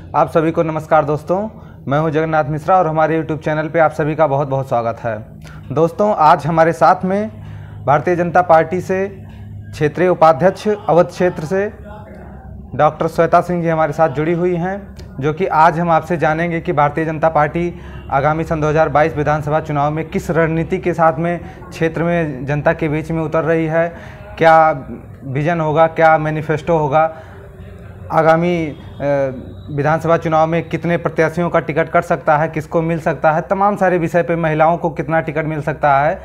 आप सभी को नमस्कार दोस्तों, मैं हूं जगन्नाथ मिश्रा और हमारे यूट्यूब चैनल पे आप सभी का बहुत बहुत स्वागत है। दोस्तों, आज हमारे साथ में भारतीय जनता पार्टी से क्षेत्रीय उपाध्यक्ष अवध क्षेत्र से डॉक्टर श्वेता सिंह जी हमारे साथ जुड़ी हुई हैं, जो कि आज हम आपसे जानेंगे कि भारतीय जनता पार्टी आगामी सन 2022 विधानसभा चुनाव में किस रणनीति के साथ में क्षेत्र में जनता के बीच में उतर रही है, क्या विजन होगा, क्या मैनिफेस्टो होगा, आगामी विधानसभा चुनाव में कितने प्रत्याशियों का टिकट कट सकता है, किसको मिल सकता है, तमाम सारे विषय पे, महिलाओं को कितना टिकट मिल सकता है,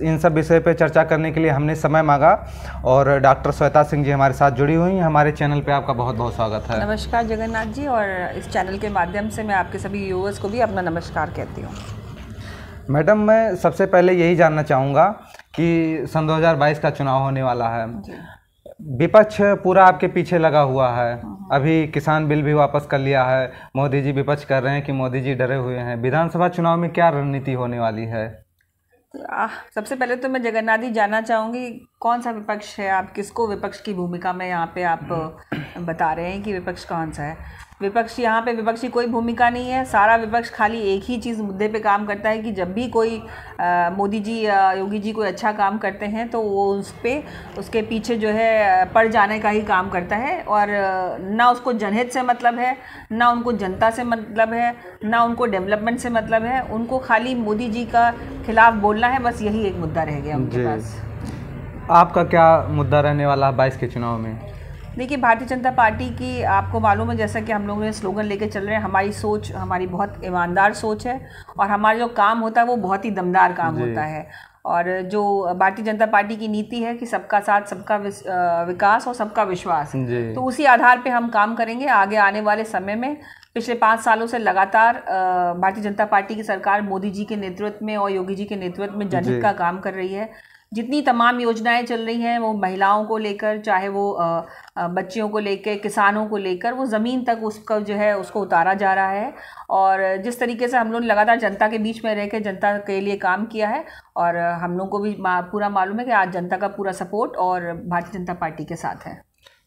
इन सब विषय पे चर्चा करने के लिए हमने समय मांगा और डॉक्टर श्वेता सिंह जी हमारे साथ जुड़ी हुई हैं। हमारे चैनल पे आपका बहुत बहुत स्वागत है। नमस्कार जगन्नाथ जी, और इस चैनल के माध्यम से मैं आपके सभी व्यूअर्स को भी अपना नमस्कार कहती हूँ। मैडम, मैं सबसे पहले यही जानना चाहूँगा कि सन 2022 का चुनाव होने वाला है, विपक्ष पूरा आपके पीछे लगा हुआ है। अभी किसान बिल भी वापस कर लिया है, मोदी जी विपक्ष कर रहे हैं कि मोदी जी डरे हुए हैं। विधानसभा चुनाव में क्या रणनीति होने वाली है? सबसे पहले तो मैं जगन्नाथ जी जानना चाहूँगी कौन सा विपक्ष है, आप किसको विपक्ष की भूमिका में यहाँ पे आप बता रहे हैं कि विपक्ष कौन सा है? विपक्ष, यहाँ पे विपक्ष की कोई भूमिका नहीं है। सारा विपक्ष खाली एक ही चीज़ मुद्दे पे काम करता है कि जब भी कोई मोदी जी या योगी जी कोई अच्छा काम करते हैं तो वो उसके पीछे जो है पड़ जाने का ही काम करता है, और ना उसको जनहित से मतलब है, ना उनको जनता से मतलब है, ना उनको डेवलपमेंट से मतलब है। उनको खाली मोदी जी का खिलाफ बोलना है, बस यही एक मुद्दा रह गया उनके पास। आपका क्या मुद्दा रहने वाला है 22 के चुनाव में? देखिए, भारतीय जनता पार्टी की आपको मालूम है, जैसा कि हम लोग ने स्लोगन लेके चल रहे हैं, हमारी सोच, हमारी बहुत ईमानदार सोच है और हमारा जो काम होता है वो बहुत ही दमदार काम होता है। और जो भारतीय जनता पार्टी की नीति है कि सबका साथ, सबका विकास और सबका विश्वास, तो उसी आधार पे हम काम करेंगे आगे आने वाले समय में। पिछले 5 सालों से लगातार भारतीय जनता पार्टी की सरकार मोदी जी के नेतृत्व में और योगी जी के नेतृत्व में जनहित का काम कर रही है। जितनी तमाम योजनाएं चल रही हैं, वो महिलाओं को लेकर, चाहे वो बच्चियों को लेकर, किसानों को लेकर, वो ज़मीन तक उसका जो है उसको उतारा जा रहा है। और जिस तरीके से हम लोग लगातार जनता के बीच में रह के जनता के लिए काम किया है, और हम लोग को भी पूरा मालूम है कि आज जनता का पूरा सपोर्ट और भारतीय जनता पार्टी के साथ है।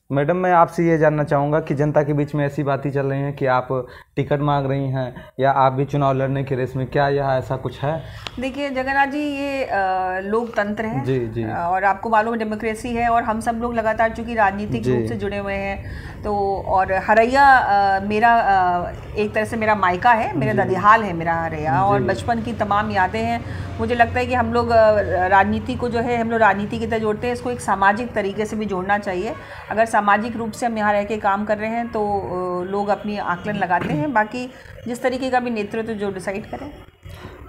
मैडम, मैं आपसे ये जानना चाहूँगा कि जनता के बीच में ऐसी बातें चल रही हैं कि आप टिकट मांग रही हैं या आप भी चुनाव लड़ने की रेस में, क्या यह ऐसा कुछ है? देखिए जगन्नाथ जी, ये लोकतंत्र है जी, और आपको मालूम है डेमोक्रेसी है, और हम सब लोग लगातार चूँकि राजनीतिक रूप से जुड़े हुए हैं, तो और हरैया मेरा एक तरह से मेरा मायका है, मेरा ददिहाल है मेरा हरैया, और बचपन की तमाम यादें हैं। मुझे लगता है कि हम लोग राजनीति को जो है हम लोग राजनीति की तरह जोड़ते हैं, इसको एक सामाजिक तरीके से भी जोड़ना चाहिए। अगर सामाजिक रूप से हम यहाँ रह के काम कर रहे हैं तो लोग अपनी आकलन लगाते हैं, बाकी जिस तरीके का भी नेतृत्व जो डिसाइड करें।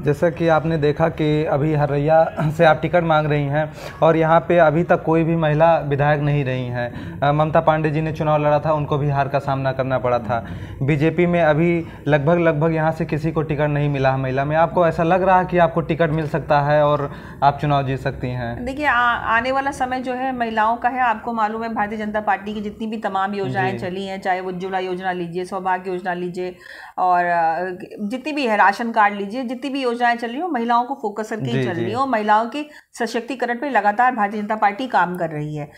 जैसा कि आपने देखा कि अभी हरैया से आप टिकट मांग रही हैं और यहाँ पे अभी तक कोई भी महिला विधायक नहीं रही हैं। ममता पांडे जी ने चुनाव लड़ा था, उनको भी हार का सामना करना पड़ा था। बीजेपी में अभी लगभग यहाँ से किसी को टिकट नहीं मिला है महिला में। आपको ऐसा लग रहा है कि आपको टिकट मिल सकता है और आप चुनाव जीत सकती हैं? देखिए, आने वाला समय जो है महिलाओं का है। आपको मालूम है भारतीय जनता पार्टी की जितनी भी तमाम योजनाएं चली हैं, चाहे वो उज्ज्वला योजना लीजिए, सौभाग्य योजना लीजिए, और जितनी भी है राशन कार्ड लीजिए, जितनी भी योजनाएं चल रही हो महिलाओं को फोकस करके ही चल रही हो। महिलाओं के सशक्तिकरण पे लगातार भारतीय जनता पार्टी काम कर रही है।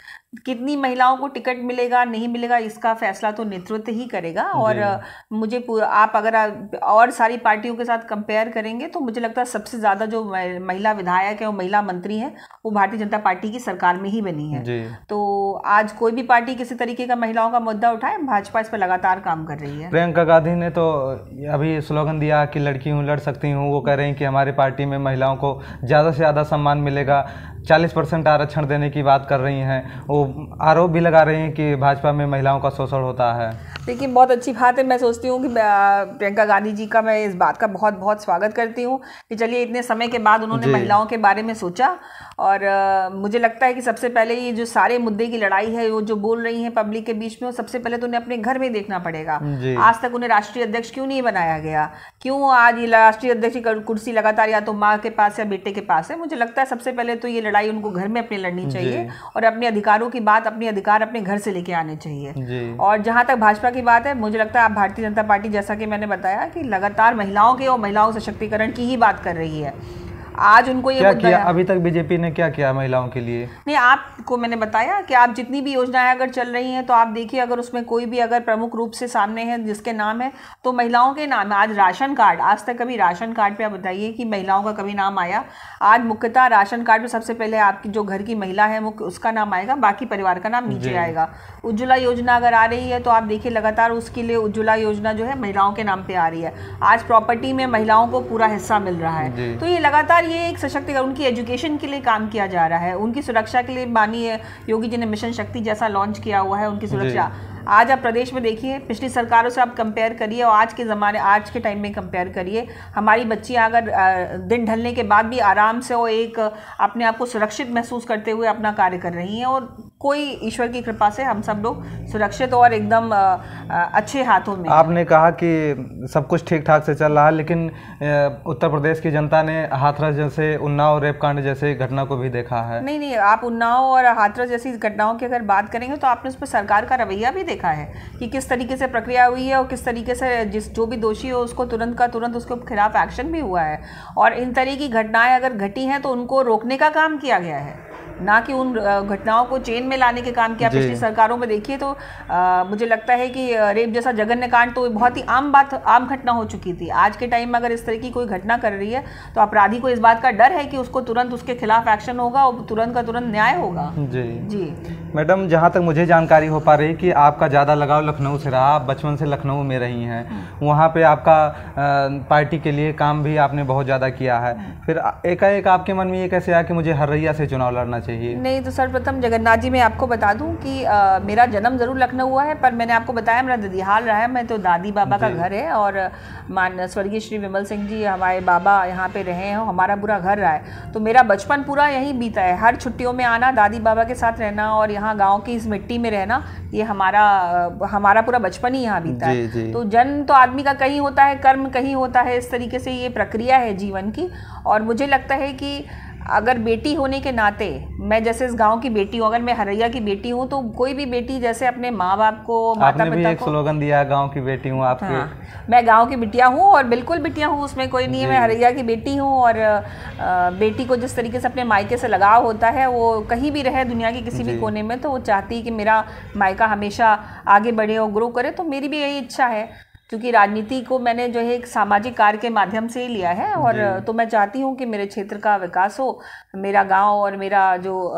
कितनी महिलाओं को टिकट मिलेगा नहीं मिलेगा इसका फैसला तो नेतृत्व ही करेगा, और मुझे आप अगर और सारी पार्टियों के साथ कंपेयर करेंगे तो मुझे लगता है सबसे ज़्यादा जो महिला विधायक है और महिला मंत्री हैं वो भारतीय जनता पार्टी की सरकार में ही बनी है। तो आज कोई भी पार्टी किसी तरीके का महिलाओं का मुद्दा उठाए, भाजपा इस पर लगातार काम कर रही है। प्रियंका गांधी ने तो अभी स्लोगन दिया कि लड़की हूँ लड़ सकती हूँ। वो कह रहे हैं कि हमारी पार्टी में महिलाओं को ज़्यादा से ज़्यादा सम्मान मिलेगा, 40% आरक्षण देने की बात कर रही हैं। वो आरोप भी लगा रही हैं कि भाजपा में महिलाओं का शोषण होता है। देखिए, बहुत अच्छी बात है। मैं सोचती हूँ कि प्रियंका गांधी जी का मैं इस बात का बहुत बहुत स्वागत करती हूँ कि चलिए इतने समय के बाद उन्होंने महिलाओं के बारे में सोचा, और मुझे लगता है कि सबसे पहले ये जो सारे मुद्दे की लड़ाई है वो जो बोल रही हैं पब्लिक के बीच में, वो सबसे पहले तो उन्हें अपने घर में देखना पड़ेगा। आज तक उन्हें राष्ट्रीय अध्यक्ष क्यों नहीं बनाया गया? क्यों आज ये राष्ट्रीय अध्यक्ष की कुर्सी लगातार या तो माँ के पास या बेटे के पास है? मुझे लगता है सबसे पहले तो ये लड़ाई उनको घर में अपने लड़नी चाहिए, और अपने अधिकारों की बात, अपने अधिकार अपने घर से लेके आने चाहिए। और जहाँ तक भाजपा की बात है, मुझे लगता है आप भारतीय जनता पार्टी, जैसा कि मैंने बताया, कि लगातार महिलाओं के और महिलाओं सशक्तिकरण की ही बात कर रही है। आज उनको ये क्या किया अभी तक बीजेपी ने, क्या किया महिलाओं के लिए? नहीं, आपको मैंने बताया कि आप जितनी भी योजनाएं अगर चल रही हैं तो आप देखिए, अगर उसमें कोई भी अगर प्रमुख रूप से सामने है जिसके नाम है तो महिलाओं के नाम है। आज राशन कार्ड, आज तक कभी राशन कार्ड पे आप बताइए कि महिलाओं का कभी नाम आया? आज मुख्यतः राशन कार्ड पे सबसे पहले आपकी जो घर की महिला है मुख्य उसका नाम आएगा, बाकी परिवार का नाम नीचे आएगा। उज्ज्वला योजना अगर आ रही है तो आप देखिए लगातार उसके लिए उज्ज्वला योजना जो है महिलाओं के नाम पे आ रही है। आज प्रॉपर्टी में महिलाओं को पूरा हिस्सा मिल रहा है। तो ये लगातार ये एक सशक्तिकरण, उनकी एजुकेशन के लिए काम किया जा रहा है, उनकी सुरक्षा के लिए माननीय योगी जी ने मिशन शक्ति जैसा लॉन्च किया हुआ है, उनकी सुरक्षा। आज आप प्रदेश में देखिए, पिछली सरकारों से आप कंपेयर करिए और आज के ज़माने, आज के टाइम में कंपेयर करिए, हमारी बच्चियां अगर दिन ढलने के बाद भी आराम से और एक अपने आप को सुरक्षित महसूस करते हुए अपना कार्य कर रही हैं, और कोई ईश्वर की कृपा से हम सब लोग सुरक्षित और एकदम अच्छे हाथों में। आपने कहा कि सब कुछ ठीक ठाक से चल रहा है, लेकिन उत्तर प्रदेश की जनता ने हाथरस जैसे, उन्नाव रेप कांड जैसे घटना को भी देखा है। नहीं, आप उन्नाव और हाथरस जैसी घटनाओं की अगर बात करेंगे तो आपने उस पर सरकार का रवैया भी देखा है कि किस तरीके से प्रक्रिया हुई है और किस तरीके से जो भी दोषी हो उसको तुरंत का तुरंत उसके खिलाफ एक्शन भी हुआ है। और इन तरह की घटनाएं अगर घटी हैं तो उनको रोकने का काम किया गया है, ना कि उन घटनाओं को चेन में लाने के काम किया। पिछली सरकारों में देखिए तो मुझे लगता है कि रेप जैसा जघन्य कांड तो बहुत ही आम घटना हो चुकी थी। आज के टाइम में अगर इस तरह की कोई घटना कर रही है तो अपराधी को इस बात का डर है कि उसको तुरंत उसके खिलाफ एक्शन होगा और तुरंत का तुरंत न्याय होगा। जी मैडम, जहाँ तक मुझे जानकारी हो पा रही कि आपका ज़्यादा लगाव लखनऊ से रहा, आप बचपन से लखनऊ में रही हैं, वहाँ पे आपका पार्टी के लिए काम भी आपने बहुत ज़्यादा किया है, फिर एकाएक आपके मन में ये कैसे आया कि मुझे हरैया से चुनाव लड़ना चाहिए? नहीं, तो सर्वप्रथम जगन्नाथ जी मैं आपको बता दूं कि मेरा जन्म जरूर लखनऊ हुआ है, पर मैंने आपको बताया मेरा ददिहाल रहा है। मैं तो दादी बाबा का घर है और मान स्वर्गीय श्री विमल सिंह जी हमारे बाबा यहाँ पे रहे हैं, हमारा पूरा घर रहा है। तो मेरा बचपन पूरा यहीं बीता है, हर छुट्टियों में आना, दादी बाबा के साथ रहना और यहाँ गाँव की इस मिट्टी में रहना, ये हमारा पूरा बचपन ही यहाँ बीता है। तो जन्म तो आदमी का कहीं होता है, कर्म कहीं होता है, इस तरीके से ये प्रक्रिया है जीवन की। और मुझे लगता है कि अगर बेटी होने के नाते, मैं जैसे इस गांव की बेटी हूँ, अगर मैं हरैया की बेटी हूँ तो कोई भी बेटी जैसे अपने माँ बाप को, माता पिता को, एक स्लोगन दिया गांव की बेटी हूँ आपके। हाँ, मैं गांव की बिटिया हूँ और बिल्कुल बिटिया हूँ, उसमें कोई नहीं है, मैं हरैया की बेटी हूँ। और बेटी को जिस तरीके से अपने मायके से लगाव होता है, वो कहीं भी रहे दुनिया के किसी भी कोने में, तो वो चाहती है कि मेरा मायका हमेशा आगे बढ़े और ग्रो करे। तो मेरी भी यही इच्छा है, क्योंकि राजनीति को मैंने जो है एक सामाजिक कार्य के माध्यम से ही लिया है। और तो मैं चाहती हूँ कि मेरे क्षेत्र का विकास हो, मेरा गांव और मेरा जो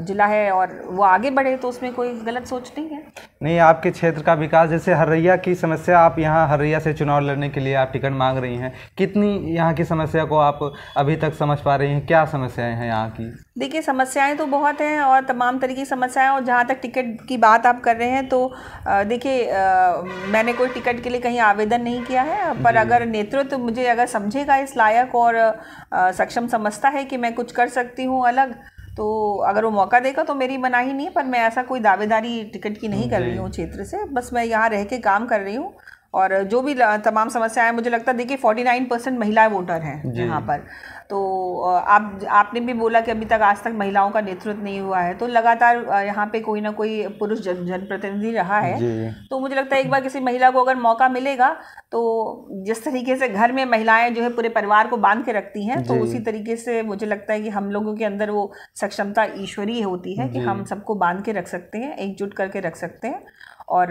जिला है और वो आगे बढ़े, तो उसमें कोई गलत सोच नहीं है। नहीं, आपके क्षेत्र का विकास, जैसे हरैया की समस्या, आप यहाँ हरैया से चुनाव लड़ने के लिए आप टिकट मांग रही हैं, कितनी यहाँ की समस्या को आप अभी तक समझ पा रही हैं? क्या समस्याएं हैं यहाँ की? देखिए, समस्याएं तो बहुत हैं और तमाम तरीके की समस्याएं। और जहाँ तक टिकट की बात आप कर रहे हैं तो देखिए, मैंने कोई टिकट के लिए कहीं आवेदन नहीं किया है, पर अगर नेतृत्व मुझे अगर समझेगा इस लायक और सक्षम समझता है कि मैं कुछ कर सकती हूँ अलग, तो अगर वो मौका देगा तो मेरी मनाही नहीं है। पर मैं ऐसा कोई दावेदारी टिकट की नहीं कर रही हूँ क्षेत्र से, बस मैं यहाँ रह के काम कर रही हूँ। और जो भी तमाम समस्याएं, मुझे लगता है देखिए 49% महिला वोटर हैं यहाँ पर। तो आपने भी बोला कि अभी तक आज तक महिलाओं का नेतृत्व नहीं हुआ है, तो लगातार यहाँ पे कोई ना कोई पुरुष जनप्रतिनिधि रहा है। तो मुझे लगता है एक बार किसी महिला को अगर मौका मिलेगा तो जिस तरीके से घर में महिलाएं जो है पूरे परिवार को बांध के रखती हैं, तो उसी तरीके से मुझे लगता है कि हम लोगों के अंदर वो सक्षमता ईश्वरीय होती है कि हम सबको बांध के रख सकते हैं, एकजुट करके रख सकते हैं। और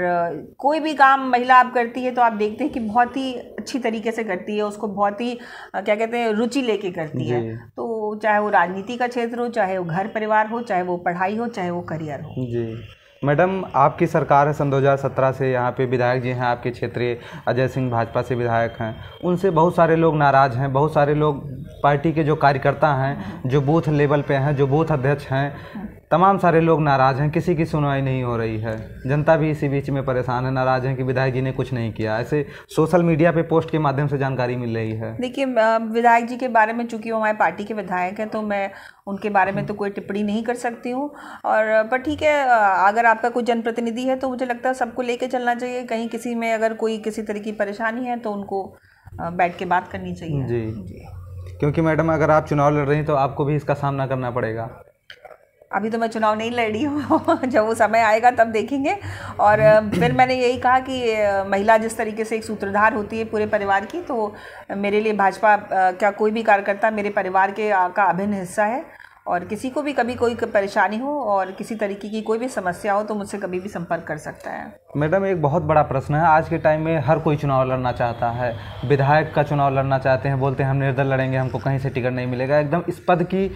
कोई भी काम महिला आप करती है तो आप देखते हैं कि बहुत ही अच्छी तरीके से करती है, उसको बहुत ही क्या कहते हैं रुचि लेके करती है। तो चाहे वो राजनीति का क्षेत्र हो, चाहे वो घर परिवार हो, चाहे वो पढ़ाई हो, चाहे वो करियर हो। जी मैडम, आपकी सरकार है सन 2017 से, यहाँ पे विधायक जी हैं आपके क्षेत्रीय, अजय सिंह भाजपा से विधायक हैं, उनसे बहुत सारे लोग नाराज़ हैं, बहुत सारे लोग पार्टी के जो कार्यकर्ता हैं, जो बूथ लेवल पे हैं, जो बूथ अध्यक्ष हैं, तमाम सारे लोग नाराज़ हैं, किसी की सुनवाई नहीं हो रही है। जनता भी इसी बीच में परेशान है, नाराज़ हैं कि विधायक जी ने कुछ नहीं किया। ऐसे सोशल मीडिया पे पोस्ट के माध्यम से जानकारी मिल रही है। देखिए, विधायक जी के बारे में, चूंकि वो हमारे पार्टी के विधायक हैं, तो मैं उनके बारे में तो कोई टिप्पणी नहीं कर सकती हूँ। और पर ठीक है, अगर आपका कोई जनप्रतिनिधि है तो मुझे लगता है सबको लेके चलना चाहिए। कहीं किसी में अगर कोई किसी तरह की परेशानी है तो उनको बैठ के बात करनी चाहिए। जी, क्योंकि मैडम अगर आप चुनाव लड़ रही हैं तो आपको भी इसका सामना करना पड़ेगा। अभी तो मैं चुनाव नहीं लड़ रही हूँ जब वो समय आएगा तब देखेंगे। और फिर मैंने यही कहा कि महिला जिस तरीके से एक सूत्रधार होती है पूरे परिवार की, तो मेरे लिए भाजपा का कोई भी कार्यकर्ता मेरे परिवार का अभिन्न हिस्सा है। और किसी को भी कभी कोई परेशानी हो और किसी तरीके की कोई भी समस्या हो तो मुझसे कभी भी संपर्क कर सकता है। मैडम, एक बहुत बड़ा प्रश्न है, आज के टाइम में हर कोई चुनाव लड़ना चाहता है, विधायक का चुनाव लड़ना चाहते हैं, बोलते हैं हम निर्दल लड़ेंगे, हमको कहीं से टिकट नहीं मिलेगा। एकदम इस पद की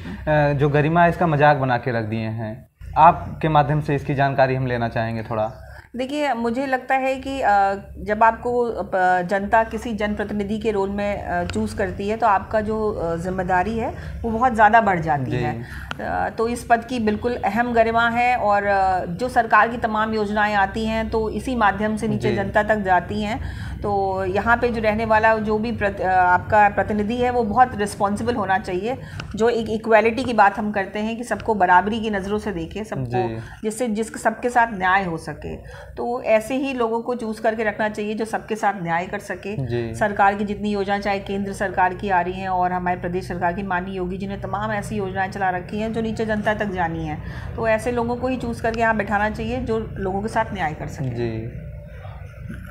जो गरिमा है इसका मजाक बना के रख दिए हैं। आपके माध्यम से इसकी जानकारी हम लेना चाहेंगे थोड़ा। देखिए, मुझे लगता है कि जब आपको जनता किसी जनप्रतिनिधि के रोल में चूज़ करती है तो आपका जो जिम्मेदारी है वो बहुत ज़्यादा बढ़ जाती है। तो इस पद की बिल्कुल अहम गरिमा है और जो सरकार की तमाम योजनाएं आती हैं तो इसी माध्यम से नीचे जनता तक जाती हैं। तो यहाँ पे जो रहने वाला जो भी आपका प्रतिनिधि है वो बहुत रिस्पॉन्सिबल होना चाहिए, जो एक इक्वालिटी की बात हम करते हैं कि सबको बराबरी की नज़रों से देखे सबको, जिससे सबके साथ न्याय हो सके। तो ऐसे ही लोगों को चूज़ करके रखना चाहिए जो सबके साथ न्याय कर सके। सरकार की जितनी योजना चाहे केंद्र सरकार की आ रही हैं और हमारे प्रदेश सरकार की माननीय योगी जी ने तमाम ऐसी योजनाएं चला रखी हैं जो नीचे जनता तक जानी है, तो ऐसे लोगों को ही चूज़ करके यहाँ बैठाना चाहिए जो लोगों के साथ न्याय कर सके।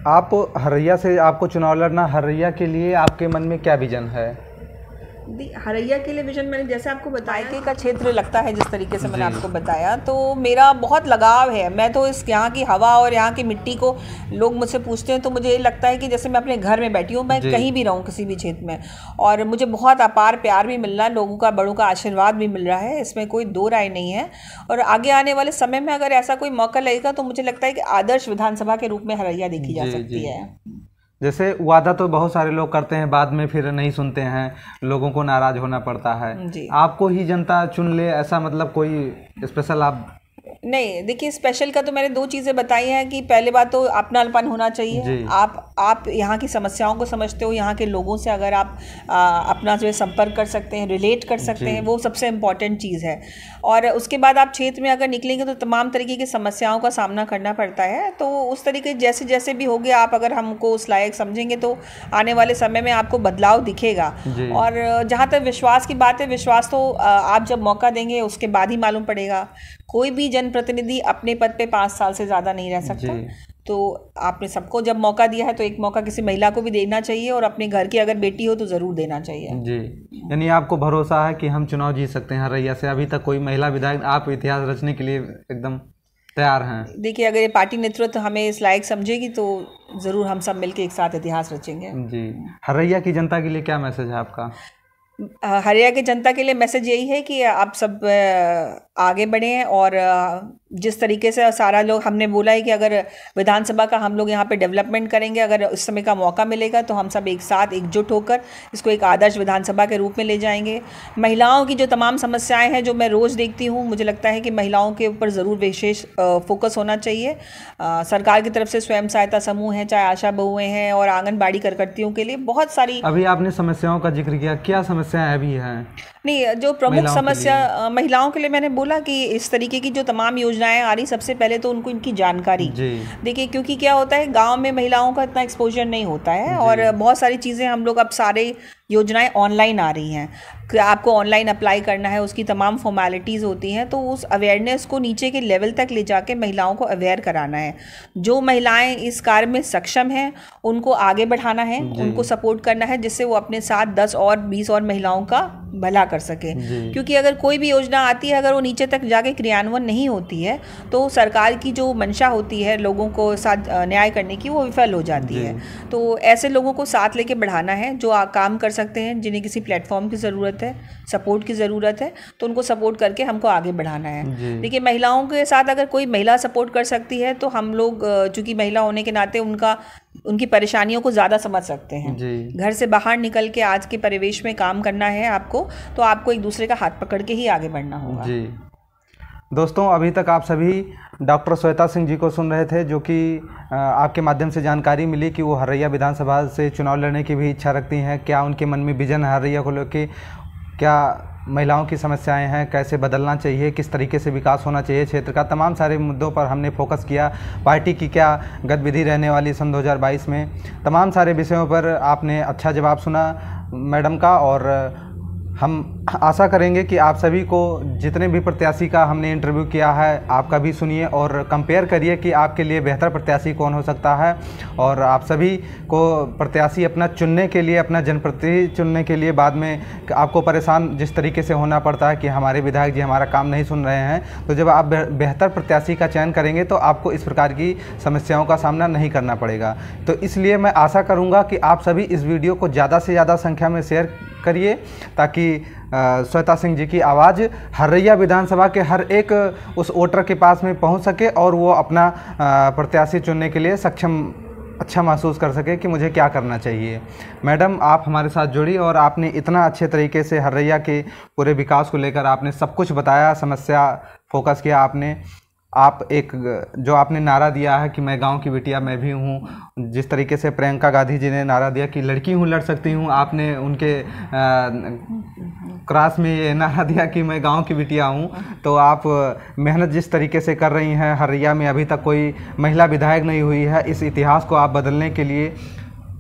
आप हरैया से, आपको चुनाव लड़ना, हरैया के लिए आपके मन में क्या विजन है? हरैया के लिए विजन मैंने जैसे आपको बताया का क्षेत्र लगता है, जिस तरीके से मैंने आपको बताया, तो मेरा बहुत लगाव है। मैं तो इस यहाँ की हवा और यहाँ की मिट्टी को, लोग मुझसे पूछते हैं तो मुझे ये लगता है कि जैसे मैं अपने घर में बैठी हूँ, मैं कहीं भी रहूँ किसी भी क्षेत्र में, और मुझे बहुत अपार प्यार भी मिल रहा है, लोगों का, बड़ों का आशीर्वाद भी मिल रहा है, इसमें कोई दो राय नहीं है। और आगे आने वाले समय में अगर ऐसा कोई मौका लगेगा तो मुझे लगता है कि आदर्श विधानसभा के रूप में हरैया देखी जा सकती है। जैसे वादा तो बहुत सारे लोग करते हैं, बाद में फिर नहीं सुनते हैं, लोगों को नाराज होना पड़ता है। आपको ही जनता चुन ले, ऐसा मतलब कोई स्पेशल आप? नहीं, देखिए, स्पेशल का तो मैंने दो चीज़ें बताई हैं कि पहले बात तो अपनापन होना चाहिए। आप यहाँ की समस्याओं को समझते हो, यहाँ के लोगों से अगर आप अपना जो है संपर्क कर सकते हैं, रिलेट कर सकते हैं, वो सबसे इम्पॉर्टेंट चीज़ है। और उसके बाद आप क्षेत्र में अगर निकलेंगे तो तमाम तरीके की समस्याओं का सामना करना पड़ता है, तो उस तरीके जैसे जैसे भी हो गया, आप अगर हमको उस लायक समझेंगे तो आने वाले समय में आपको बदलाव दिखेगा। और जहाँ तक विश्वास की बात है, विश्वास तो आप जब मौका देंगे उसके बाद ही मालूम पड़ेगा। कोई भी जनप्रतिनिधि अपने पद पे 5 साल से ज़्यादा नहीं रह सकता। तो आपने सबको जब मौका दिया है तो एक मौका किसी महिला को भी देना चाहिए, और अपने घर की अगर बेटी हो तो ज़रूर देना चाहिए। जी, यानी आपको भरोसा है कि हम चुनाव जीत सकते हैं हरैया से? अभी तक कोई महिला विधायक, आप इतिहास रचने के लिए एकदम तैयार हैं? देखिए, अगर ये पार्टी नेतृत्व हमें इस लायक समझेगी तो ज़रूर हम सब मिलकर एक साथ इतिहास रचेंगे। जी, हरैया की जनता के लिए क्या मैसेज है आपका? हरैया की जनता के लिए मैसेज यही है कि आप सब आगे बढ़ें, और जिस तरीके से सारा लोग, हमने बोला है कि अगर विधानसभा का हम लोग यहाँ पे डेवलपमेंट करेंगे, अगर उस समय का मौका मिलेगा तो हम सब एक साथ एकजुट होकर इसको एक आदर्श विधानसभा के रूप में ले जाएंगे। महिलाओं की जो तमाम समस्याएं हैं जो मैं रोज़ देखती हूँ, मुझे लगता है कि महिलाओं के ऊपर ज़रूर विशेष फोकस होना चाहिए। सरकार की तरफ से स्वयं सहायता समूह हैं, चाहे आशा बहुएँ हैं और आंगनबाड़ी कार्यकर्तियों के लिए बहुत सारी। अभी आपने समस्याओं का जिक्र किया, क्या समस्याएं अभी हैं? नहीं, जो प्रमुख समस्या महिलाओं के लिए मैंने बोला कि इस तरीके की जो तमाम योजनाएं आ रही, सबसे पहले तो उनको इनकी जानकारी देखिए, क्योंकि क्या होता है, गांव में महिलाओं का इतना एक्सपोजर नहीं होता है, और बहुत सारी चीज़ें हम लोग, अब सारे योजनाएं ऑनलाइन आ रही हैं, आपको ऑनलाइन अप्लाई करना है, उसकी तमाम फॉर्मेलिटीज़ होती हैं, तो उस अवेयरनेस को नीचे के लेवल तक ले जाके महिलाओं को अवेयर कराना है। जो महिलाएं इस कार्य में सक्षम हैं उनको आगे बढ़ाना है, उनको सपोर्ट करना है, जिससे वो अपने साथ 10 और 20 और महिलाओं का भला कर सके। क्योंकि अगर कोई भी योजना आती है, अगर वो नीचे तक जाके क्रियान्वयन नहीं होती है तो सरकार की जो मंशा होती है लोगों को साथ न्याय करने की, वो विफल हो जाती है। तो ऐसे लोगों को साथ लेके बढ़ाना है जो काम कर सकते हैं, जिन्हें किसी प्लेटफॉर्म की ज़रूरत है, सपोर्ट की ज़रूरत है, तो उनको सपोर्ट करके हमको आगे बढ़ाना है। देखिए, महिलाओं के साथ अगर कोई महिला सपोर्ट कर सकती है तो हम लोग, चूँकि महिला होने के नाते उनकी परेशानियों को ज़्यादा समझ सकते हैं। घर से बाहर निकल के आज के परिवेश में काम करना है आपको, तो आपको एक दूसरे का हाथ पकड़ के ही आगे बढ़ना होगा। जी दोस्तों, अभी तक आप सभी डॉक्टर श्वेता सिंह जी को सुन रहे थे, जो कि आपके माध्यम से जानकारी मिली कि वो हरैया विधानसभा से चुनाव लड़ने की भी इच्छा रखती हैं। क्या उनके मन में विजन है हरैया को लेकर, क्या महिलाओं की समस्याएं हैं, कैसे बदलना चाहिए, किस तरीके से विकास होना चाहिए क्षेत्र का, तमाम सारे मुद्दों पर हमने फोकस किया। पार्टी की क्या गतिविधि रहने वाली सन 2022 में, तमाम सारे विषयों पर आपने अच्छा जवाब सुना मैडम का, और हम आशा करेंगे कि आप सभी को जितने भी प्रत्याशी का हमने इंटरव्यू किया है आपका भी सुनिए और कंपेयर करिए कि आपके लिए बेहतर प्रत्याशी कौन हो सकता है। और आप सभी को प्रत्याशी अपना चुनने के लिए, अपना जनप्रतिनिधि चुनने के लिए बाद में आपको परेशान जिस तरीके से होना पड़ता है कि हमारे विधायक जी हमारा काम नहीं सुन रहे हैं, तो जब आप बेहतर प्रत्याशी का चयन करेंगे तो आपको इस प्रकार की समस्याओं का सामना नहीं करना पड़ेगा। तो इसलिए मैं आशा करूँगा कि आप सभी इस वीडियो को ज़्यादा से ज़्यादा संख्या में शेयर करिए ताकि श्वेता सिंह जी की आवाज़ हर्रैया विधानसभा के हर एक उस वोटर के पास में पहुंच सके और वो अपना प्रत्याशी चुनने के लिए सक्षम अच्छा महसूस कर सके कि मुझे क्या करना चाहिए। मैडम, आप हमारे साथ जुड़ी और आपने इतना अच्छे तरीके से हर्रैया के पूरे विकास को लेकर आपने सब कुछ बताया, समस्या फोकस किया आपने। आप एक जो आपने नारा दिया है कि मैं गांव की बिटिया मैं भी हूं, जिस तरीके से प्रियंका गांधी जी ने नारा दिया कि लड़की हूं लड़ सकती हूं, आपने उनके क्रॉस में ये नारा दिया कि मैं गांव की बिटिया हूं। तो आप मेहनत जिस तरीके से कर रही हैं, हर्रैया में अभी तक कोई महिला विधायक नहीं हुई है, इस इतिहास को आप बदलने के लिए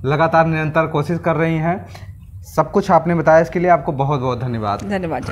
लगातार निरंतर कोशिश कर रही हैं। सब कुछ आपने बताया, इसके लिए आपको बहुत बहुत धन्यवाद। धन्यवाद।